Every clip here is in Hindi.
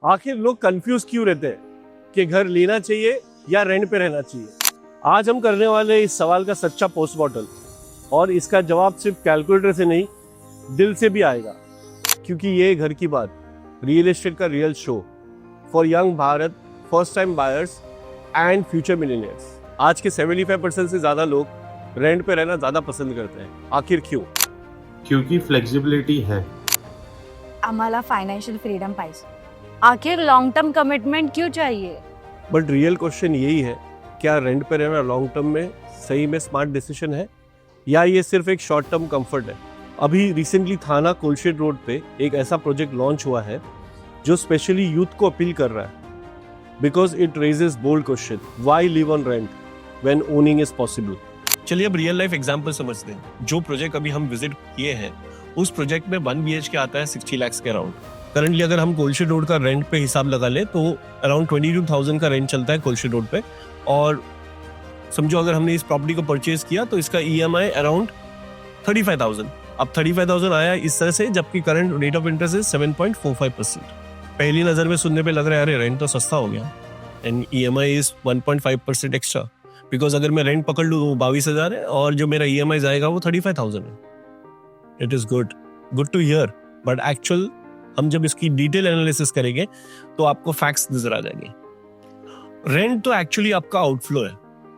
आखिर लोग कंफ्यूज क्यों रहते हैं कि घर लेना चाहिए या रेंट पे रहना चाहिए। आज हम करने वाले इस सवाल का सच्चा पोस्टमॉर्टम, और इसका जवाब सिर्फ कैलकुलेटर से नहीं, दिल से भी आएगा, क्योंकि ये घर की बात, रियल एस्टेट का real show for young Bharat, first time buyers and future millionaires. आज के 75% से ज़्यादा लोग रेंट पे रहना ज़्यादा पसंद करते हैं। आखिर क्यों? क्योंकि फ्लेक्सिबिलिटी है। आम्हाला फायनान्शियल फ्रीडम पाहिजे। आखिर लॉन्ग टर्म कमिटमेंट क्यों चाहिए? बट रियल क्वेश्चन यही है, क्या रेंट पे रहना लॉन्ग टर्म में सही में स्मार्ट डिसीजन है, या ये सिर्फ एक शॉर्ट टर्म कंफर्ट है? अभी रिसेंटली थाना कोलशेड रोड पे एक ऐसा प्रोजेक्ट लॉन्च हुआ है जो स्पेशली यूथ को अपील कर रहा है, because it raises bold question, why live on rent when owning is possible. चलिए अब रियल लाइफ एग्जांपल समझते हैं। जो प्रोजेक्ट अभी हम विजिट किए हैं, उस प्रोजेक्ट में 1 BHK आता है 60 lakhs के अराउंड। करंटली अगर हम कोलशेड रोड का रेंट पे हिसाब लगा ले तो अराउंड 22,000 का रेंट चलता है कोलशेड रोड पे। और समझो अगर हमने इस प्रॉपर्टी को परचेज किया तो इसका EMI अराउंड 35,000। अब 35,000 आया इस तरह से, जबकि करंट रेट ऑफ इंटरेस्ट है 7.45%। पहली नजर में सुनने पे लग रहा है अरे रेंट तो सस्ता हो गया, and EMI is 1.5% extra, because अगर मैं रेंट पकड़ लूँ तो 22,000 है और जो मेरा EMI जाएगा वो 35,000 है। It is good to hear, but actual हम जब इसकी डिटेल एनालिसिस करेंगे तो आपको फैक्ट्स नजर आ जाएंगे। रेंट तो एक्चुअली आपका आउटफ्लो है,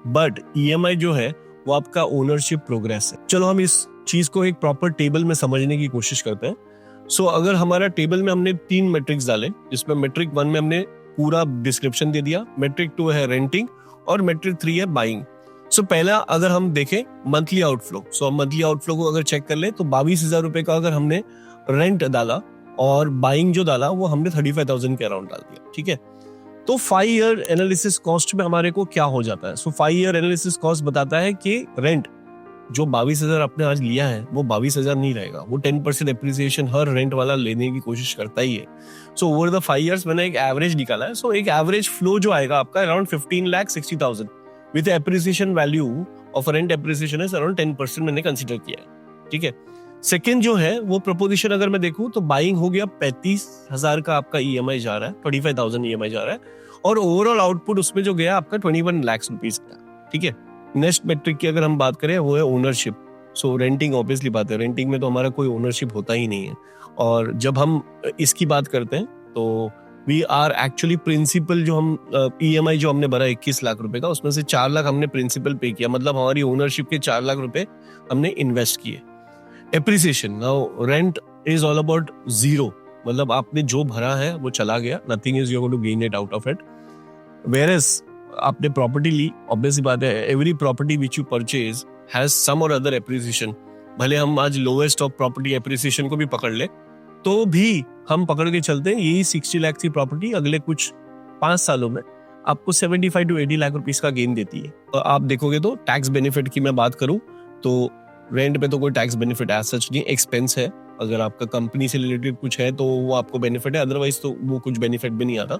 बट EMI जो है वो आपका ओनरशिप प्रोग्रेस है। चलो हम इस चीज को एक प्रॉपर टेबल में समझने की कोशिश करते हैं। सो अगर हमारा टेबल में हमने 3 मेट्रिक्स डाले, जिसमें मेट्रिक 1 में हमने पूरा डिस्क्रिप्शन दे दिया, मेट्रिक 2 है रेंटिंग और मेट्रिक 3 है बाइंग। सो पहला अगर हम देखें मंथली आउटफ्लो, सो मंथली आउटफ्लो को अगर चेक कर ले तो 22,000 रुपए का अगर हमने रेंट डाला और बाइंग जो डाला वो हमने 35,000 के अराउंड डाल दिया। ठीक है, तो 5 ईयर एनालिसिस कॉस्ट में हमारे को क्या हो जाता है? सो 5 ईयर एनालिसिस कॉस्ट बताता है कि रेंट जो 22,000 आपने आज लिया है वो 22,000 नहीं रहेगा, वो 10% एप्रिसिएशन हर रेंट वाला लेने की कोशिश करता ही है। सो ओवर द 5 ईयर्स मैंने एक एवरेज निकाला है। सो एक एवरेज फ्लो जो आएगा आपका around 15,60,000 with appreciation value of rent appreciation है अराउंड 10% मैंने कंसिडर किया है। ठीक है, सेकेंड जो है वो प्रपोजिशन अगर मैं देखूं तो बाइंग हो गया 35,000 का आपका EMI जा रहा है, 25,000 EMI जा रहा है, और ओवरऑल आउटपुट उसमें जो गया आपका 21 lakhs रुपीज का। ठीक है, नेक्स्ट मेट्रिक की अगर हम बात करें वो है ओनरशिप। सो रेंटिंग ऑब्वियसली बात है, रेंटिंग में तो हमारा कोई ओनरशिप होता ही नहीं है, और जब हम इसकी बात करते हैं तो वी आर एक्चुअली प्रिंसिपल जो हम EMI जो हमने भरा 21 लाख रुपए का, उसमें से 4 लाख हमने प्रिंसिपल पे किया, मतलब हमारी ओनरशिप के 4 लाख रुपए हमने इन्वेस्ट किए। Appreciation, now rent is all about zero, मतलब आपने जो भरा है वो चला गया, nothing is you going to gain it out of it. Whereas आपने प्रॉपर्टी ली, ऑब्वियसली बात है every property which you purchase has some और अदर एप्रिसिएशन। भले हम आज लोएस्ट ऑफ प्रॉपर्टी एप्रिसिएशन को भी पकड़ ले तो भी हम पकड़ के चलते हैं यही 60 लाख की प्रॉपर्टी अगले कुछ 5 सालों में आपको 75 to 80 लाख रुपीस का गेन देती है। तो आप देखोगे तो टैक्स बेनिफिट की मैं बात करूं तो रेंट पे तो कोई टैक्स बेनिफिट एज सच नहीं, एक्सपेंस है। अगर आपका कंपनी से रिलेटेड कुछ है तो वो आपको बेनिफिट है, अदरवाइज तो वो कुछ बेनिफिट भी नहीं आता।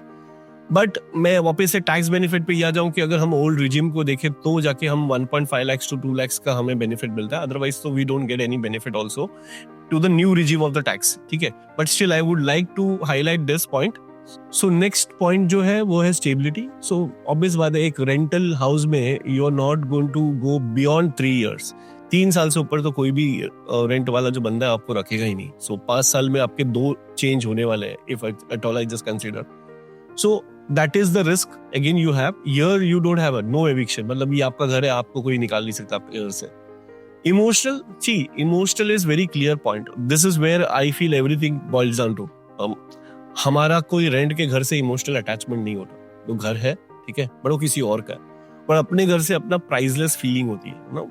बट मैं वापस से टैक्स बेनिफिट पे आ जाऊं कि अगर हम ओल्ड रिजिम को देखें तो जाके हम 1.5 lakhs to 2 lakhs का हमें बेनिफिट मिलता है, अदरवाइज तो we don't get any benefit also to the new regime of the tax. ठीक है, but still I would like to highlight this point. So next point जो है वो है स्टेबिलिटी। सो ऑब्वियस बात है, एक रेंटल हाउस में you are not going to go beyond 3 years। 3 साल से ऊपर तो कोई भी रेंट वाला जो बंदा है आपको रखेगा ही नहीं। सो 5 साल में आपके 2 चेंज होने वाले हैं, if at all I just consider. So that is the risk again you have. Here you don't have no eviction, मतलब ये आपका घर है, आपको कोई निकाल नहीं सकता आपके घर से। Emotional, see emotional is very clear point. This is where I feel everything boils down to. हमारा कोई रेंट के घर से इमोशनल अटैचमेंट नहीं होता, वो घर है ठीक है, बट वो किसी और का है, पर अपने घर से अपना प्राइसलेस फीलिंग होती है ना,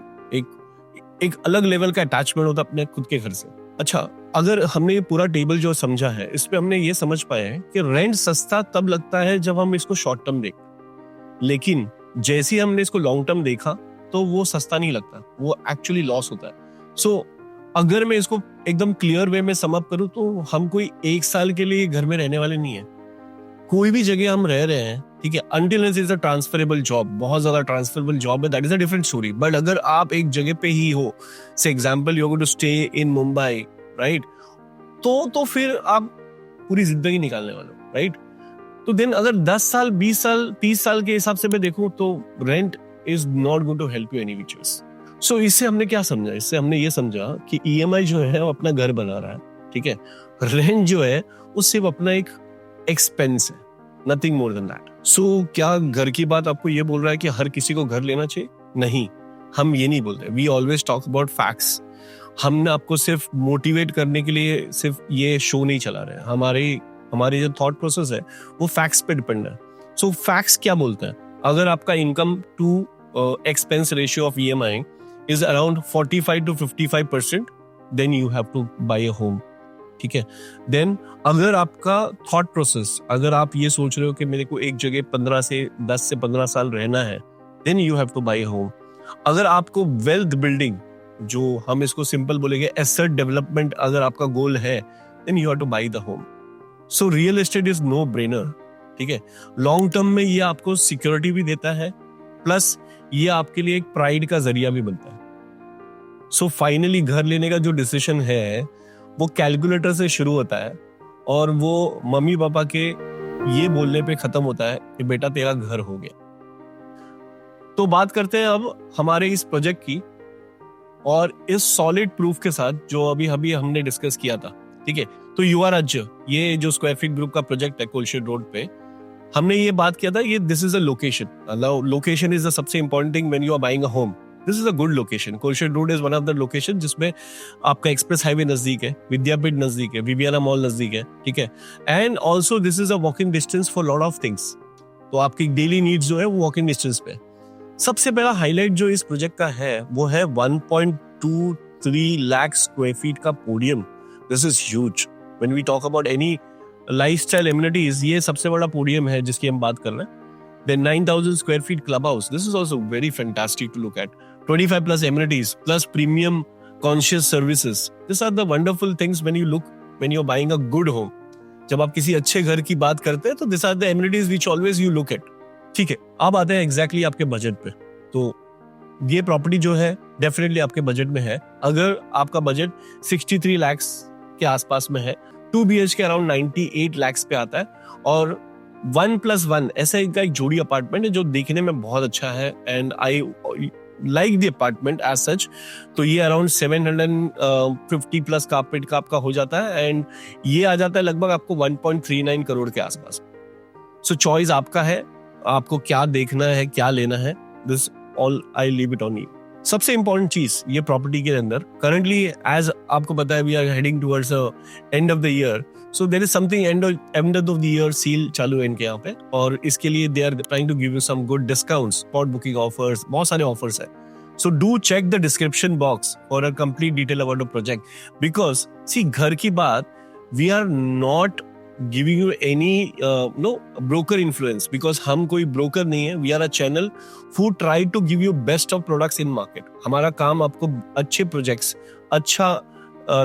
एक अलग लेवल का अटैचमेंट होता है अपने खुद के घर से। अच्छा, अगर हमने ये पूरा टेबल जो समझा है, इसमें हमने ये समझ पाया है कि रेंट सस्ता तब लगता है जब हम इसको शॉर्ट टर्म देखें, लेकिन जैसे ही हमने इसको लॉन्ग टर्म देखा तो वो सस्ता नहीं लगता, वो एक्चुअली लॉस होता है। सो अगर मैं इसको एकदम क्लियर वे में सम अप करूं तो हम कोई 1 साल के लिए घर में रहने वाले नहीं है। कोई भी जगह हम रह रहे हैं, ठीक है, until is a transferable job, बहुत ज्यादा ट्रांसफरेबल जॉब है, that is a different story. But अगर आप एक जगह पे ही हो, say example you are going to stay in Mumbai, right, तो फिर आप पूरी जिंदगी निकालने वाले हो, राइट। तो देन अगर 10 साल 20 साल 30 साल के हिसाब से मैं देखूं तो rent is not going to help you any which ways. So इससे हमने क्या समझा, इससे हमने ये समझा कि ईएमआई जो है वो अपना घर बना रहा है, ठीक है, रेंट जो है वो सिर्फ अपना एक एक्सपेंस है, नथिंग मोर देन दैट। सो क्या घर की बात आपको ये बोल रहा है कि हर किसी को घर लेना चाहिए? नहीं, हम ये नहीं बोलते। We always talk about facts. हमने आपको सिर्फ मोटिवेट करने के लिए सिर्फ ये शो नहीं चला रहे हैं। हमारी जो थॉट प्रोसेस है वो फैक्ट्स पे डिपेंड है। सो फैक्ट्स क्या बोलते हैं? अगर आपका income to expense ratio of EMI is around 45 to 55%, then you have to buy a home, ठीक है। देन अगर आपका थॉट प्रोसेस, अगर आप ये सोच रहे हो कि मेरे को एक जगह 10 से 15 साल रहना है, then you have to buy a home. अगर आपको वेल्थ बिल्डिंग, जो हम इसको सिंपल बोलेंगे एसेट डेवलपमेंट, अगर आपका गोल है, then you have to buy the home. So real estate is no brainer, ठीक है। लॉन्ग टर्म में ये आपको सिक्योरिटी भी देता है, प्लस ये आपके लिए एक प्राइड का जरिया भी बनता है। सो फाइनली घर लेने का जो डिसीजन है वो कैलकुलेटर से शुरू होता है और वो मम्मी पापा के ये बोलने पे खत्म होता है कि बेटा तेरा घर हो गया। तो बात करते हैं अब हमारे इस प्रोजेक्ट की, और इस सॉलिड प्रूफ के साथ जो अभी हमने डिस्कस किया था, ठीक है। तो युवा राज्य, ये जो स्क्वायर फीट ग्रुप का प्रोजेक्ट है कोलशेड रोड पे, हमने ये बात किया था, ये this is a location. Location is the सबसे important thing when you are buying a home. This is a good location. Kolshet road is one of the location जिसमें आपका एक्सप्रेस हाईवे नजदीक है, विद्यापीठ नजदीक है, विवियाना मॉल नजदीक है, ठीक है। And also this is a walking distance for lot of things. तो आपकी डेली नीड्स जो है वो वॉकिंग डिस्टेंस पे। सबसे पहला हाईलाइट जो इस प्रोजेक्ट का है वो है 1.23 लाख स्क्वायर फीट का podium. This is huge when we talk about any lifestyle amenities. ये सबसे बड़ा पोडियम है जिसकी हम बात कर रहे हैं। Then 9,000 square feet clubhouse. This is also very fantastic to look at. 25 plus amenities plus premium conscious services. These are the wonderful things when you're buying a good home. जब आप किसी अच्छे घर की बात करते हैं तो these are the amenities which always you look at. ठीक है, अब आते हैं exactly आपके बजट पे। तो ये प्रॉपर्टी जो है डेफिनेटली आपके बजट में है। अगर आपका बजट 63 लाख के आसपास में है, 2 BHK अराउंड 98 लाख पे आता है, और 1+1 ऐसा इनका एक जोड़ी अपार्टमेंट है जो देखने में बहुत अच्छा है, and I like the apartment as such. तो ये अराउंड 750 प्लस कारपेट का आपका हो जाता है, एंड ये आ जाता है लगभग आपको 1.39 करोड़ के आसपास। सो चॉइस आपका है, आपको क्या देखना है, क्या लेना है, this all I leave it on you. सबसे इंपॉर्टेंट चीज ये प्रॉपर्टी के अंदर करंटली, एज आपको पता है, we are heading towards end of the year, so there is something end of the year sale चालू है इनके यहाँ पे, और इसके लिए they are trying to give you some good discounts, spot booking offers, बहुत सारे ऑफर्स है। So do check the description box for a complete detail about the project, because see घर की बात, we are not giving you any broker influence, because हम कोई broker नहीं है। We are a channel who try to give you best of products in market. हमारा काम आपको अच्छे projects, अच्छा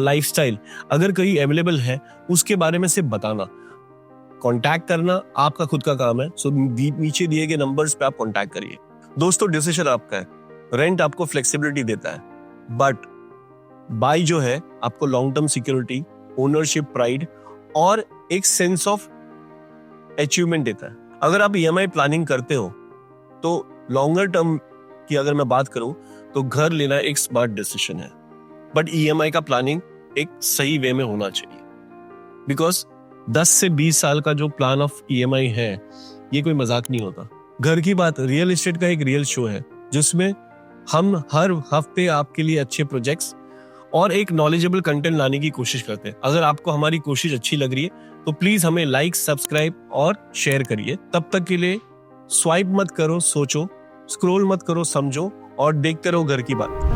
lifestyle अगर कहीं available है उसके बारे में सिर्फ बताना, कॉन्टैक्ट करना आपका खुद का काम है। सो नीचे दिए गए नंबर्स पे आप कॉन्टैक्ट करिए। दोस्तों, डिसीजन आपका है। रेंट आपको फ्लेक्सिबिलिटी देता है, बट बाय जो है आपको long term security, ownership pride और एक सेंस ऑफ अचीवमेंट देता है। अगर आप ईएमआई प्लानिंग करते हो तो लॉन्गर टर्म की अगर मैं बात करूं तो घर लेना एक स्मार्ट डिसीजन है, बट ईएमआई का प्लानिंग एक सही वे में होना चाहिए, बिकॉज 10 से 20 साल का जो प्लान ऑफ ईएमआई है ये कोई मजाक नहीं होता। घर की बात रियल एस्टेट का एक रियल शो है जिसमें हम हर हफ्ते आपके लिए अच्छे प्रोजेक्ट्स और एक नॉलेजेबल कंटेंट लाने की कोशिश करते हैं। अगर आपको हमारी कोशिश अच्छी लग रही है तो प्लीज हमें लाइक, सब्सक्राइब और शेयर करिए। तब तक के लिए स्वाइप मत करो, सोचो, स्क्रॉल मत करो, समझो, और देखते रहो घर की बात।